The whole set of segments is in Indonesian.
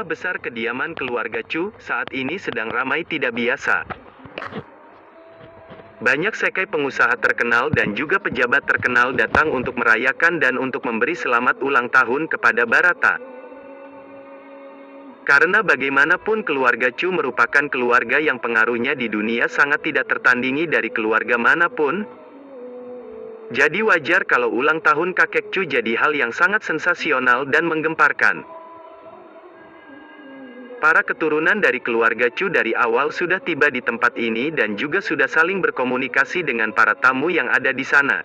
Rumah besar kediaman keluarga Chu saat ini sedang ramai tidak biasa. Banyak sekai pengusaha terkenal dan juga pejabat terkenal datang untuk merayakan dan untuk memberi selamat ulang tahun kepada Barata. Karena bagaimanapun keluarga Chu merupakan keluarga yang pengaruhnya di dunia sangat tidak tertandingi dari keluarga manapun. Jadi wajar kalau ulang tahun kakek Chu jadi hal yang sangat sensasional dan menggemparkan. Para keturunan dari keluarga Chu dari awal sudah tiba di tempat ini dan juga sudah saling berkomunikasi dengan para tamu yang ada di sana.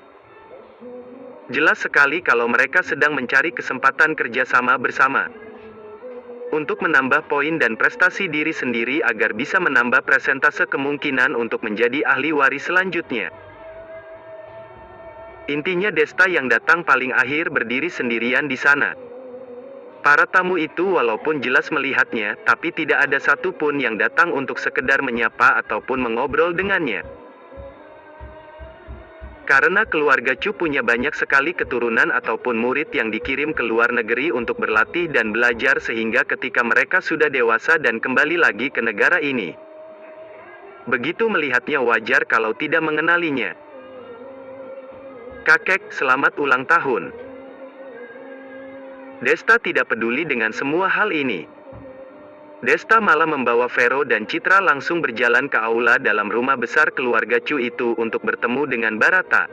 Jelas sekali kalau mereka sedang mencari kesempatan kerjasama bersama. Untuk menambah poin dan prestasi diri sendiri agar bisa menambah persentase kemungkinan untuk menjadi ahli waris selanjutnya. Intinya Desta yang datang paling akhir berdiri sendirian di sana. Para tamu itu walaupun jelas melihatnya, tapi tidak ada satupun yang datang untuk sekedar menyapa ataupun mengobrol dengannya. Karena keluarga Chu punya banyak sekali keturunan ataupun murid yang dikirim ke luar negeri untuk berlatih dan belajar sehingga ketika mereka sudah dewasa dan kembali lagi ke negara ini. Begitu melihatnya wajar kalau tidak mengenalinya. Kakek, selamat ulang tahun. Desta tidak peduli dengan semua hal ini. Desta malah membawa Vero dan Citra langsung berjalan ke aula dalam rumah besar keluarga Chu itu untuk bertemu dengan Barata.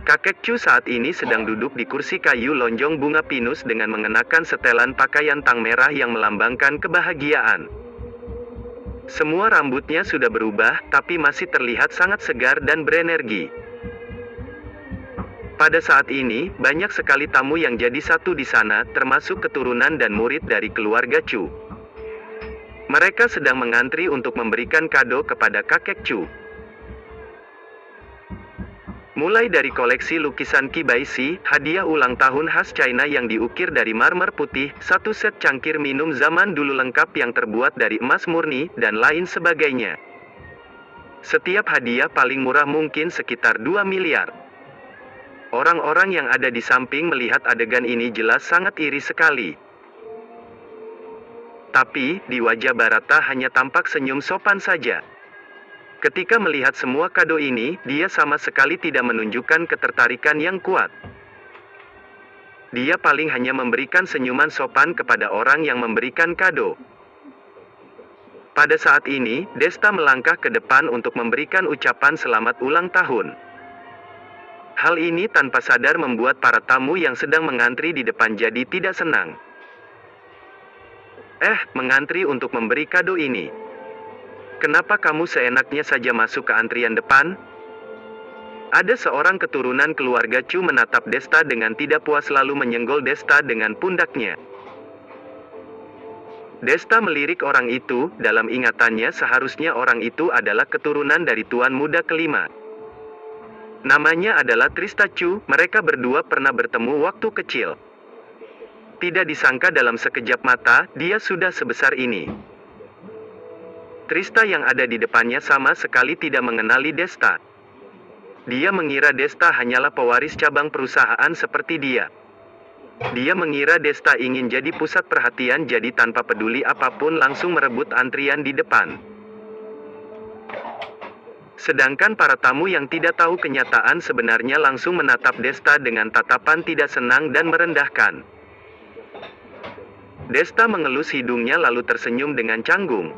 Kakek Chu saat ini sedang duduk di kursi kayu lonjong bunga pinus dengan mengenakan setelan pakaian tang merah yang melambangkan kebahagiaan. Semua rambutnya sudah berubah, tapi masih terlihat sangat segar dan berenergi. Pada saat ini, banyak sekali tamu yang jadi satu di sana, termasuk keturunan dan murid dari keluarga Chu. Mereka sedang mengantri untuk memberikan kado kepada kakek Chu. Mulai dari koleksi lukisan Kibaisi, hadiah ulang tahun khas China yang diukir dari marmer putih, satu set cangkir minum zaman dulu lengkap yang terbuat dari emas murni, dan lain sebagainya. Setiap hadiah paling murah mungkin sekitar 2 miliar. Orang-orang yang ada di samping melihat adegan ini jelas sangat iri sekali. Tapi, di wajah Barata hanya tampak senyum sopan saja. Ketika melihat semua kado ini, dia sama sekali tidak menunjukkan ketertarikan yang kuat. Dia paling hanya memberikan senyuman sopan kepada orang yang memberikan kado. Pada saat ini, Desta melangkah ke depan untuk memberikan ucapan selamat ulang tahun. Hal ini tanpa sadar membuat para tamu yang sedang mengantri di depan jadi tidak senang. Mengantri untuk memberi kado ini. Kenapa kamu seenaknya saja masuk ke antrian depan? Ada seorang keturunan keluarga Chu menatap Desta dengan tidak puas lalu menyenggol Desta dengan pundaknya. Desta melirik orang itu, dalam ingatannya seharusnya orang itu adalah keturunan dari tuan muda kelima. Namanya adalah Trista Chu, mereka berdua pernah bertemu waktu kecil. Tidak disangka dalam sekejap mata, dia sudah sebesar ini. Trista yang ada di depannya sama sekali tidak mengenali Desta. Dia mengira Desta hanyalah pewaris cabang perusahaan seperti dia. Dia mengira Desta ingin jadi pusat perhatian jadi tanpa peduli apapun langsung merebut antrian di depan. Sedangkan para tamu yang tidak tahu kenyataan sebenarnya langsung menatap Desta dengan tatapan tidak senang dan merendahkan. Desta mengelus hidungnya lalu tersenyum dengan canggung.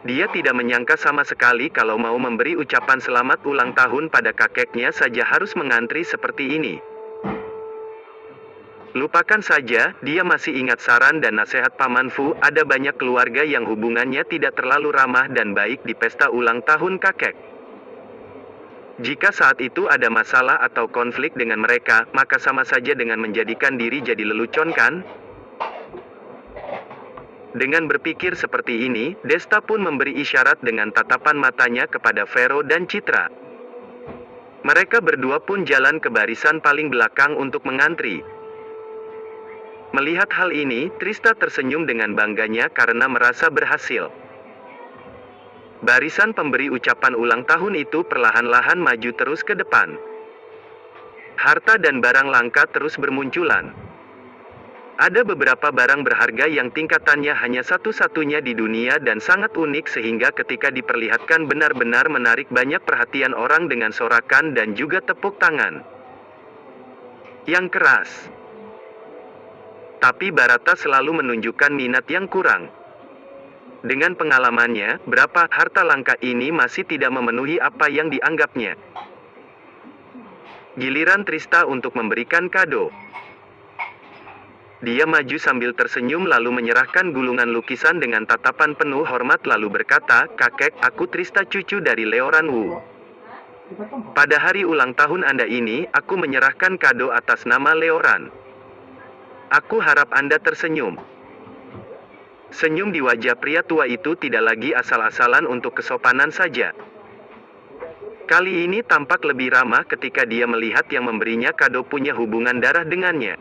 Dia tidak menyangka sama sekali kalau mau memberi ucapan selamat ulang tahun pada kakeknya saja harus mengantri seperti ini. Lupakan saja, dia masih ingat saran dan nasihat Paman Fu, ada banyak keluarga yang hubungannya tidak terlalu ramah dan baik di pesta ulang tahun kakek. Jika saat itu ada masalah atau konflik dengan mereka, maka sama saja dengan menjadikan diri jadi lelucon kan? Dengan berpikir seperti ini, Desta pun memberi isyarat dengan tatapan matanya kepada Vero dan Citra. Mereka berdua pun jalan ke barisan paling belakang untuk mengantri. Melihat hal ini, Trista tersenyum dengan bangganya karena merasa berhasil. Barisan pemberi ucapan ulang tahun itu perlahan-lahan maju terus ke depan. Harta dan barang langka terus bermunculan. Ada beberapa barang berharga yang tingkatannya hanya satu-satunya di dunia dan sangat unik sehingga ketika diperlihatkan benar-benar menarik banyak perhatian orang dengan sorakan dan juga tepuk tangan yang keras. Tapi Barata selalu menunjukkan minat yang kurang. Dengan pengalamannya, berapa harta langka ini masih tidak memenuhi apa yang dianggapnya. Giliran Trista untuk memberikan kado. Dia maju sambil tersenyum lalu menyerahkan gulungan lukisan dengan tatapan penuh hormat lalu berkata, "Kakek, aku Trista cucu dari Leoran Wu. Pada hari ulang tahun Anda ini, aku menyerahkan kado atas nama Leoran. Aku harap Anda tersenyum." Senyum di wajah pria tua itu tidak lagi asal-asalan untuk kesopanan saja. Kali ini tampak lebih ramah ketika dia melihat yang memberinya kado punya hubungan darah dengannya.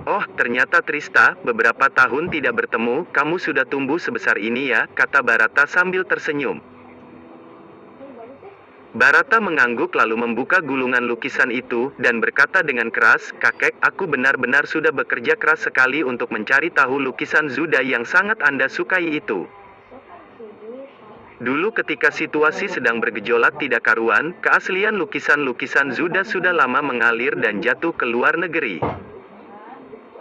"Oh, ternyata Trista, beberapa tahun tidak bertemu, kamu sudah tumbuh sebesar ini ya," kata Barata sambil tersenyum. Barata mengangguk lalu membuka gulungan lukisan itu, dan berkata dengan keras, "Kakek, aku benar-benar sudah bekerja keras sekali untuk mencari tahu lukisan Zuda yang sangat Anda sukai itu. Dulu ketika situasi sedang bergejolak tidak karuan, keaslian lukisan-lukisan Zuda sudah lama mengalir dan jatuh ke luar negeri.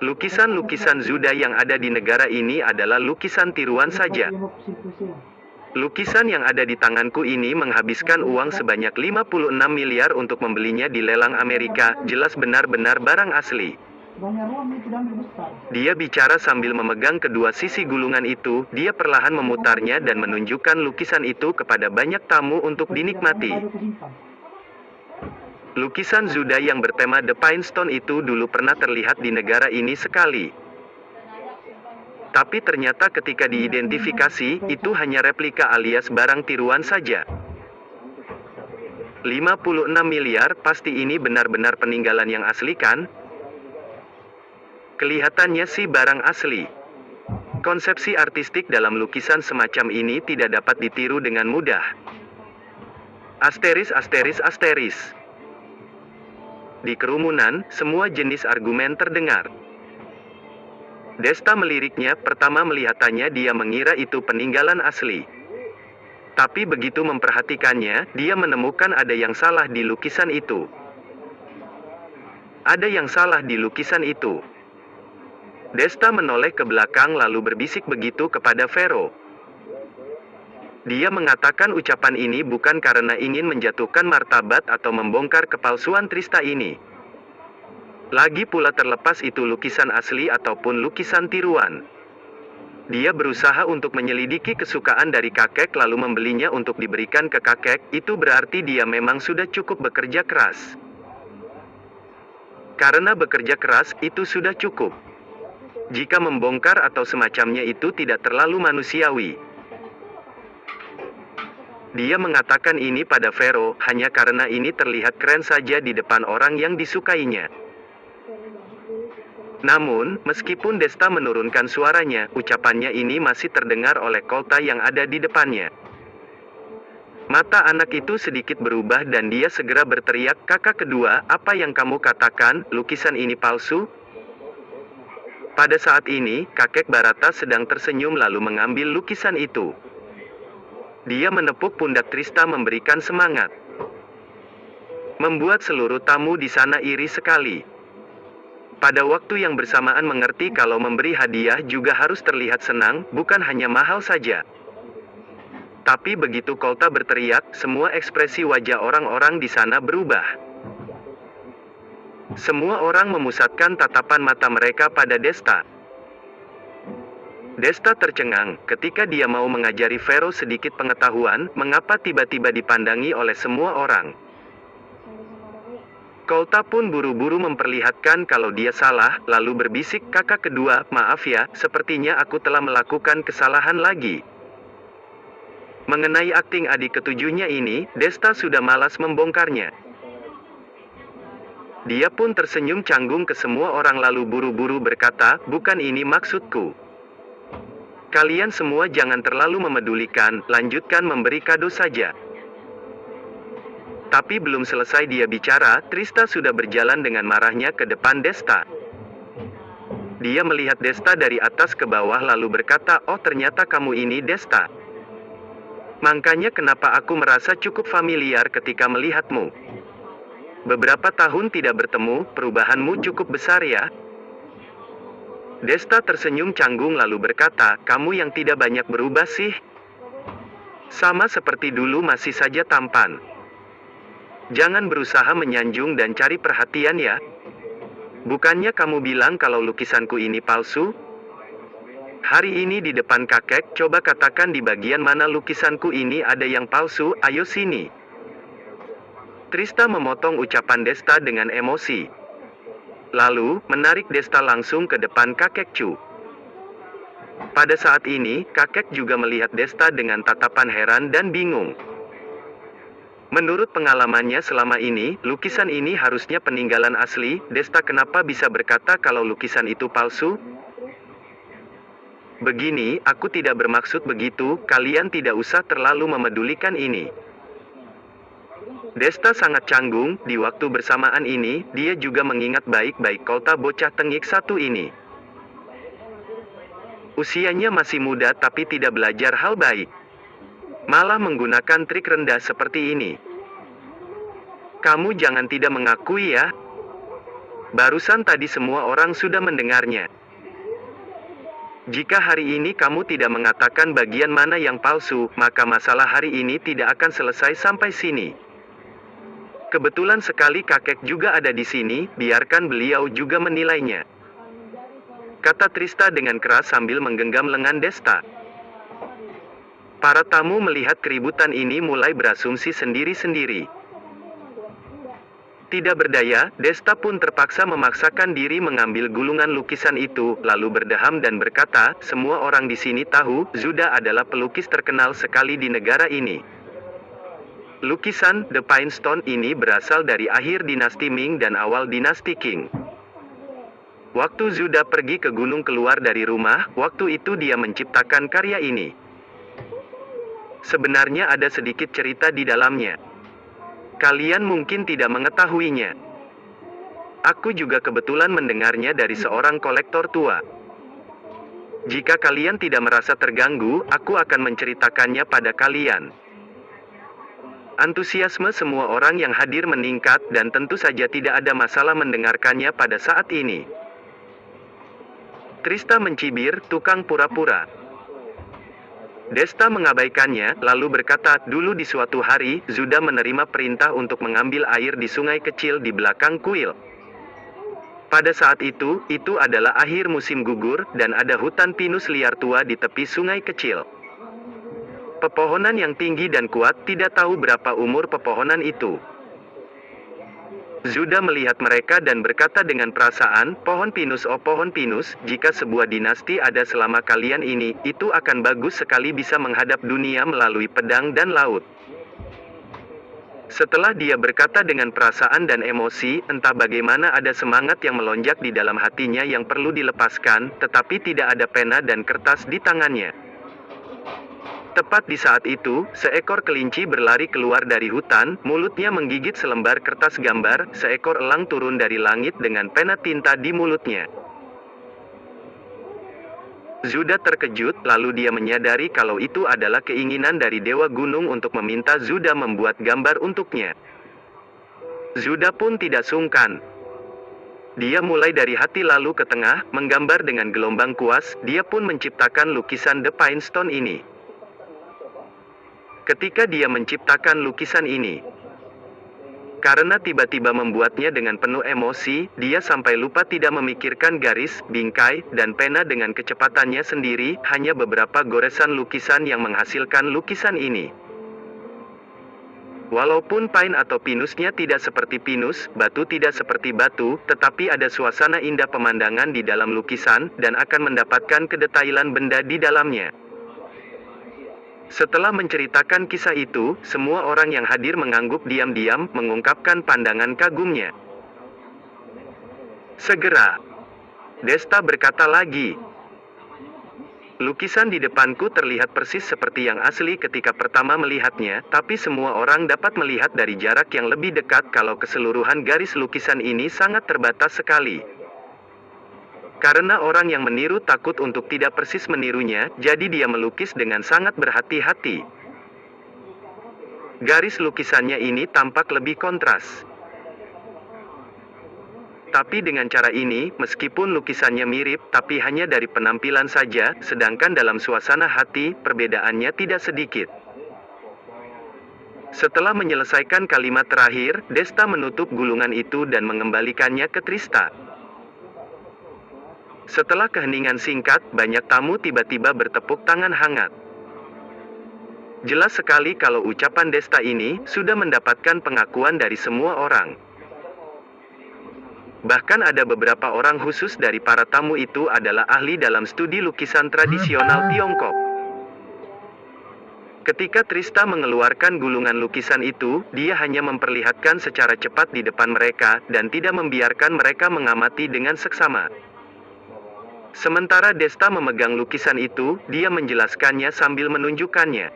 Lukisan-lukisan Zuda yang ada di negara ini adalah lukisan tiruan saja. Lukisan yang ada di tanganku ini menghabiskan uang sebanyak 56 miliar untuk membelinya di lelang Amerika, jelas benar-benar barang asli." Dia bicara sambil memegang kedua sisi gulungan itu, dia perlahan memutarnya dan menunjukkan lukisan itu kepada banyak tamu untuk dinikmati. Lukisan Zuda yang bertema The Pine Stone itu dulu pernah terlihat di negara ini sekali. Tapi ternyata ketika diidentifikasi, itu hanya replika alias barang tiruan saja. 56 miliar, pasti ini benar-benar peninggalan yang asli kan? Kelihatannya sih barang asli. Konsepsi artistik dalam lukisan semacam ini tidak dapat ditiru dengan mudah. Asteris asteris asteris. Di kerumunan, semua jenis argumen terdengar. Desta meliriknya, pertama melihatannya dia mengira itu peninggalan asli. Tapi begitu memperhatikannya, dia menemukan ada yang salah di lukisan itu. Ada yang salah di lukisan itu. Desta menoleh ke belakang lalu berbisik begitu kepada Vero. Dia mengatakan ucapan ini bukan karena ingin menjatuhkan martabat atau membongkar kepalsuan Trista ini. Lagi pula terlepas itu lukisan asli ataupun lukisan tiruan. Dia berusaha untuk menyelidiki kesukaan dari kakek lalu membelinya untuk diberikan ke kakek, itu berarti dia memang sudah cukup bekerja keras. Karena bekerja keras, itu sudah cukup. Jika membongkar atau semacamnya itu tidak terlalu manusiawi. Dia mengatakan ini pada Vero, hanya karena ini terlihat keren saja di depan orang yang disukainya. Namun, meskipun Desta menurunkan suaranya, ucapannya ini masih terdengar oleh Kolta yang ada di depannya. Mata anak itu sedikit berubah dan dia segera berteriak, "Kakak kedua, apa yang kamu katakan, lukisan ini palsu?" Pada saat ini, kakek Barata sedang tersenyum lalu mengambil lukisan itu. Dia menepuk pundak Trista memberikan semangat. Membuat seluruh tamu di sana iri sekali. Pada waktu yang bersamaan mengerti kalau memberi hadiah juga harus terlihat senang, bukan hanya mahal saja. Tapi begitu Kolta berteriak, semua ekspresi wajah orang-orang di sana berubah. Semua orang memusatkan tatapan mata mereka pada Desta. Desta tercengang, ketika dia mau mengajari Vero sedikit pengetahuan, mengapa tiba-tiba dipandangi oleh semua orang. Kolta pun buru-buru memperlihatkan kalau dia salah, lalu berbisik, "Kakak kedua, maaf ya, sepertinya aku telah melakukan kesalahan lagi." Mengenai akting adik ketujuhnya ini, Desta sudah malas membongkarnya. Dia pun tersenyum canggung ke semua orang lalu buru-buru berkata, "Bukan ini maksudku. Kalian semua jangan terlalu memedulikan, lanjutkan memberi kado saja." Tapi belum selesai dia bicara, Trista sudah berjalan dengan marahnya ke depan Desta. Dia melihat Desta dari atas ke bawah lalu berkata, "Oh, ternyata kamu ini Desta. Makanya kenapa aku merasa cukup familiar ketika melihatmu. Beberapa tahun tidak bertemu, perubahanmu cukup besar ya." Desta tersenyum canggung lalu berkata, "Kamu yang tidak banyak berubah sih. Sama seperti dulu, masih saja tampan. Jangan berusaha menyanjung dan cari perhatian ya. Bukannya kamu bilang kalau lukisanku ini palsu? Hari ini di depan kakek, coba katakan di bagian mana lukisanku ini ada yang palsu, ayo sini." Trista memotong ucapan Desta dengan emosi. Lalu, menarik Desta langsung ke depan kakek Chu. Pada saat ini, kakek juga melihat Desta dengan tatapan heran dan bingung. Menurut pengalamannya selama ini, lukisan ini harusnya peninggalan asli. Desta kenapa bisa berkata kalau lukisan itu palsu? Begini, aku tidak bermaksud begitu, kalian tidak usah terlalu memedulikan ini. Desta sangat canggung, di waktu bersamaan ini, dia juga mengingat baik-baik kota bocah tengik satu ini. Usianya masih muda tapi tidak belajar hal baik. Malah menggunakan trik rendah seperti ini. Kamu jangan tidak mengakui ya. Barusan tadi semua orang sudah mendengarnya. Jika hari ini kamu tidak mengatakan bagian mana yang palsu, maka masalah hari ini tidak akan selesai sampai sini. Kebetulan sekali kakek juga ada di sini, biarkan beliau juga menilainya. Kata Trista dengan keras sambil menggenggam lengan Desta. Para tamu melihat keributan ini mulai berasumsi sendiri-sendiri. Tidak berdaya, Desta pun terpaksa memaksakan diri mengambil gulungan lukisan itu, lalu berdeham dan berkata, "Semua orang di sini tahu, Zuda adalah pelukis terkenal sekali di negara ini. Lukisan The Pine Stone ini berasal dari akhir dinasti Ming dan awal dinasti Qing. Waktu Zuda pergi ke gunung keluar dari rumah, waktu itu dia menciptakan karya ini. Sebenarnya ada sedikit cerita di dalamnya. Kalian mungkin tidak mengetahuinya. Aku juga kebetulan mendengarnya dari seorang kolektor tua. Jika kalian tidak merasa terganggu, aku akan menceritakannya pada kalian." Antusiasme semua orang yang hadir meningkat dan tentu saja tidak ada masalah mendengarkannya pada saat ini. Trista mencibir, "Tukang pura-pura." Desta mengabaikannya, lalu berkata, "Dulu di suatu hari, Zuda menerima perintah untuk mengambil air di sungai kecil di belakang kuil. Pada saat itu adalah akhir musim gugur, dan ada hutan pinus liar tua di tepi sungai kecil. Pepohonan yang tinggi dan kuat, tidak tahu berapa umur pepohonan itu. Zuda melihat mereka dan berkata dengan perasaan, "Pohon pinus, oh pohon pinus, jika sebuah dinasti ada selama kalian ini, itu akan bagus sekali bisa menghadap dunia melalui pedang dan laut." Setelah dia berkata dengan perasaan dan emosi, entah bagaimana ada semangat yang melonjak di dalam hatinya yang perlu dilepaskan, tetapi tidak ada pena dan kertas di tangannya. Tepat di saat itu, seekor kelinci berlari keluar dari hutan, mulutnya menggigit selembar kertas gambar, seekor elang turun dari langit dengan pena tinta di mulutnya. Zuda terkejut, lalu dia menyadari kalau itu adalah keinginan dari Dewa Gunung untuk meminta Zuda membuat gambar untuknya. Zuda pun tidak sungkan. Dia mulai dari hati lalu ke tengah, menggambar dengan gelombang kuas, dia pun menciptakan lukisan The Pine Stone ini. Ketika dia menciptakan lukisan ini, karena tiba-tiba membuatnya dengan penuh emosi, dia sampai lupa tidak memikirkan garis, bingkai, dan pena dengan kecepatannya sendiri, hanya beberapa goresan lukisan yang menghasilkan lukisan ini. Walaupun pine atau pinusnya tidak seperti pinus, batu tidak seperti batu, tetapi ada suasana indah pemandangan di dalam lukisan, dan akan mendapatkan kedetailan benda di dalamnya. Setelah menceritakan kisah itu, semua orang yang hadir mengangguk diam-diam, mengungkapkan pandangan kagumnya. Segera, Desta berkata lagi, "Lukisan di depanku terlihat persis seperti yang asli ketika pertama melihatnya, tapi semua orang dapat melihat dari jarak yang lebih dekat kalau keseluruhan garis lukisan ini sangat terbatas sekali. Karena orang yang meniru takut untuk tidak persis menirunya, jadi dia melukis dengan sangat berhati-hati. Garis lukisannya ini tampak lebih kontras. Tapi dengan cara ini, meskipun lukisannya mirip, tapi hanya dari penampilan saja, sedangkan dalam suasana hati, perbedaannya tidak sedikit. Setelah menyelesaikan kalimat terakhir, Desta menutup gulungan itu dan mengembalikannya ke Trista. Setelah keheningan singkat, banyak tamu tiba-tiba bertepuk tangan hangat. Jelas sekali kalau ucapan Desta ini sudah mendapatkan pengakuan dari semua orang. Bahkan ada beberapa orang khusus dari para tamu itu adalah ahli dalam studi lukisan tradisional Tiongkok. Ketika Trista mengeluarkan gulungan lukisan itu, dia hanya memperlihatkan secara cepat di depan mereka, dan tidak membiarkan mereka mengamati dengan seksama. Sementara Desta memegang lukisan itu, dia menjelaskannya sambil menunjukkannya.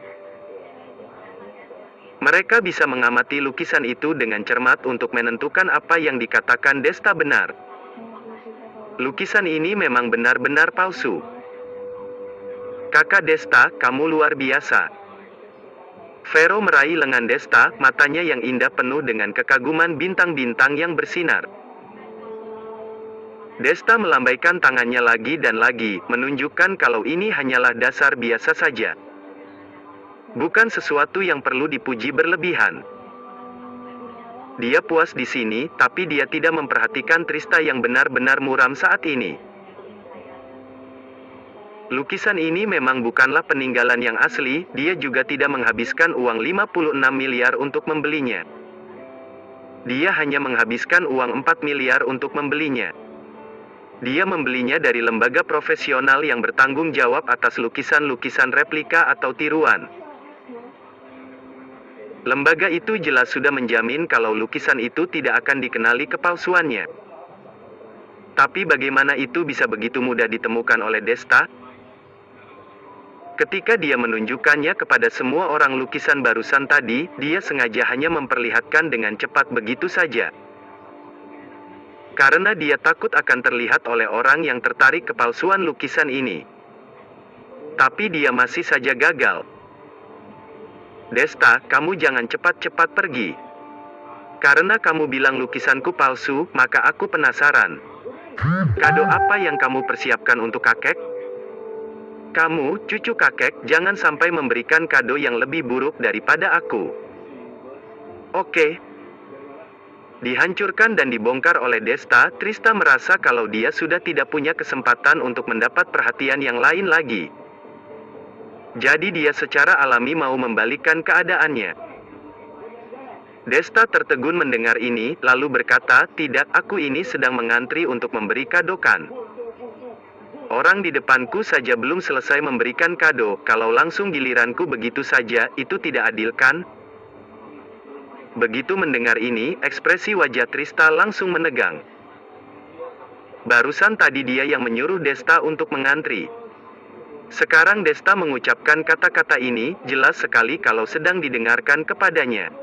Mereka bisa mengamati lukisan itu dengan cermat untuk menentukan apa yang dikatakan Desta benar. Lukisan ini memang benar-benar palsu. Kakak Desta, kamu luar biasa. Vero meraih lengan Desta, matanya yang indah penuh dengan kekaguman bintang-bintang yang bersinar. Desta melambaikan tangannya lagi dan lagi, menunjukkan kalau ini hanyalah dasar biasa saja. Bukan sesuatu yang perlu dipuji berlebihan. Dia puas di sini, tapi dia tidak memperhatikan Trista yang benar-benar muram saat ini. Lukisan ini memang bukanlah peninggalan yang asli, dia juga tidak menghabiskan uang 56 miliar untuk membelinya. Dia hanya menghabiskan uang 4 miliar untuk membelinya. Dia membelinya dari lembaga profesional yang bertanggung jawab atas lukisan-lukisan replika atau tiruan. Lembaga itu jelas sudah menjamin kalau lukisan itu tidak akan dikenali kepalsuannya. Tapi bagaimana itu bisa begitu mudah ditemukan oleh Desta? Ketika dia menunjukkannya kepada semua orang lukisan barusan tadi, dia sengaja hanya memperlihatkan dengan cepat begitu saja. Karena dia takut akan terlihat oleh orang yang tertarik kepalsuan lukisan ini. Tapi dia masih saja gagal. Desta, kamu jangan cepat-cepat pergi. Karena kamu bilang lukisanku palsu, maka aku penasaran. Kado apa yang kamu persiapkan untuk kakek? Kamu, cucu kakek, jangan sampai memberikan kado yang lebih buruk daripada aku. Oke. Dihancurkan dan dibongkar oleh Desta, Trista merasa kalau dia sudah tidak punya kesempatan untuk mendapat perhatian yang lain lagi. Jadi dia secara alami mau membalikkan keadaannya. Desta tertegun mendengar ini, lalu berkata, tidak, aku ini sedang mengantri untuk memberi kadokan. Orang di depanku saja belum selesai memberikan kado, kalau langsung giliranku begitu saja, itu tidak adil kan? Begitu mendengar ini, ekspresi wajah Trista langsung menegang. Barusan tadi dia yang menyuruh Desta untuk mengantri. Sekarang Desta mengucapkan kata-kata ini, jelas sekali kalau sedang didengarkan kepadanya.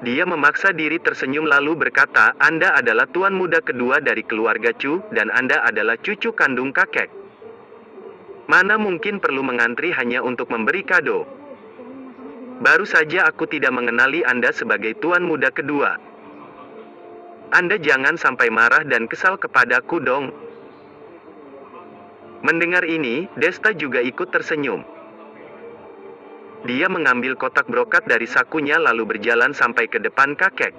Dia memaksa diri tersenyum lalu berkata, Anda adalah tuan muda kedua dari keluarga Chu, dan Anda adalah cucu kandung kakek. Mana mungkin perlu mengantri hanya untuk memberi kado? Baru saja aku tidak mengenali Anda sebagai tuan muda kedua. Anda jangan sampai marah dan kesal kepadaku dong. Mendengar ini, Desta juga ikut tersenyum. Dia mengambil kotak brokat dari sakunya lalu berjalan sampai ke depan kakek.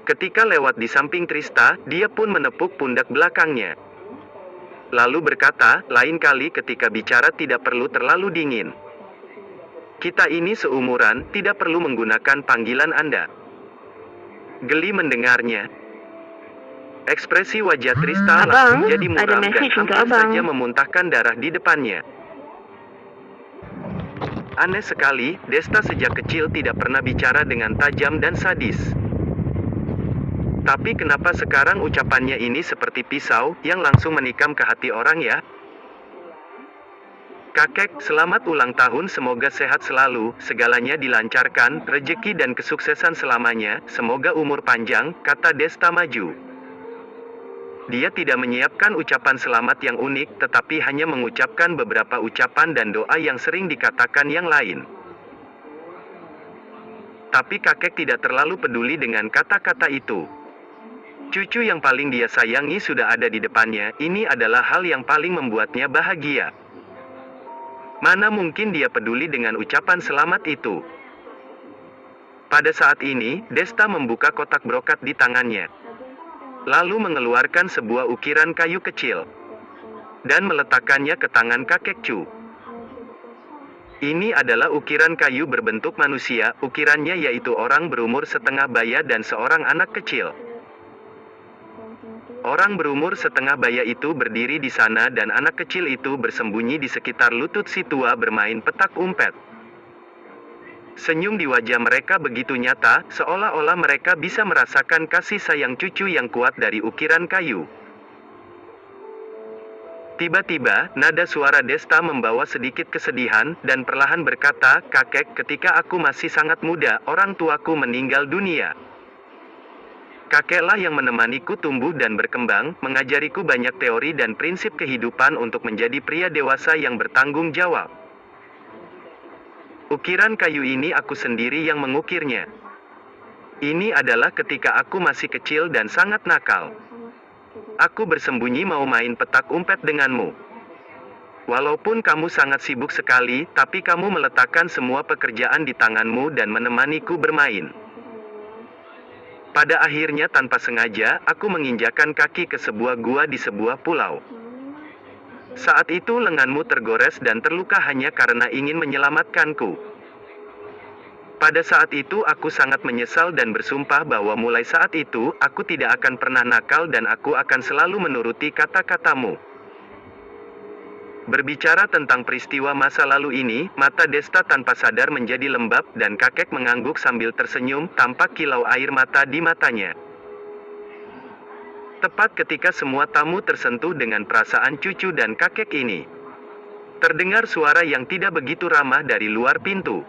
Ketika lewat di samping Trista, dia pun menepuk pundak belakangnya. Lalu berkata, lain kali ketika bicara tidak perlu terlalu dingin. Kita ini seumuran, tidak perlu menggunakan panggilan Anda. Geli mendengarnya. Ekspresi wajah Trista langsung jadi muram dan hampir saja memuntahkan darah di depannya. Aneh sekali, Desta sejak kecil tidak pernah bicara dengan tajam dan sadis. Tapi kenapa sekarang ucapannya ini seperti pisau, yang langsung menikam ke hati orang ya? Kakek, selamat ulang tahun, semoga sehat selalu, segalanya dilancarkan, rezeki dan kesuksesan selamanya, semoga umur panjang, kata Desta maju. Dia tidak menyiapkan ucapan selamat yang unik, tetapi hanya mengucapkan beberapa ucapan dan doa yang sering dikatakan yang lain. Tapi kakek tidak terlalu peduli dengan kata-kata itu. Cucu yang paling dia sayangi sudah ada di depannya, ini adalah hal yang paling membuatnya bahagia. Mana mungkin dia peduli dengan ucapan selamat itu? Pada saat ini, Desta membuka kotak brokat di tangannya. Lalu mengeluarkan sebuah ukiran kayu kecil. Dan meletakkannya ke tangan kakek Chu. Ini adalah ukiran kayu berbentuk manusia, ukirannya yaitu orang berumur setengah baya dan seorang anak kecil. Orang berumur setengah baya itu berdiri di sana dan anak kecil itu bersembunyi di sekitar lutut si tua bermain petak umpet. Senyum di wajah mereka begitu nyata, seolah-olah mereka bisa merasakan kasih sayang cucu yang kuat dari ukiran kayu. Tiba-tiba, nada suara Desta membawa sedikit kesedihan, dan perlahan berkata, "Kakek, ketika aku masih sangat muda, orang tuaku meninggal dunia. Kakeklah yang menemaniku tumbuh dan berkembang, mengajariku banyak teori dan prinsip kehidupan untuk menjadi pria dewasa yang bertanggung jawab. Ukiran kayu ini aku sendiri yang mengukirnya. Ini adalah ketika aku masih kecil dan sangat nakal. Aku bersembunyi mau main petak umpet denganmu. Walaupun kamu sangat sibuk sekali, tapi kamu meletakkan semua pekerjaan di tanganmu dan menemaniku bermain. Pada akhirnya tanpa sengaja, aku menginjakan kaki ke sebuah gua di sebuah pulau. Saat itu lenganmu tergores dan terluka hanya karena ingin menyelamatkanku. Pada saat itu aku sangat menyesal dan bersumpah bahwa mulai saat itu, aku tidak akan pernah nakal dan aku akan selalu menuruti kata-katamu." Berbicara tentang peristiwa masa lalu ini, mata Desta tanpa sadar menjadi lembab dan kakek mengangguk sambil tersenyum, tampak kilau air mata di matanya. Tepat ketika semua tamu tersentuh dengan perasaan cucu dan kakek ini, terdengar suara yang tidak begitu ramah dari luar pintu.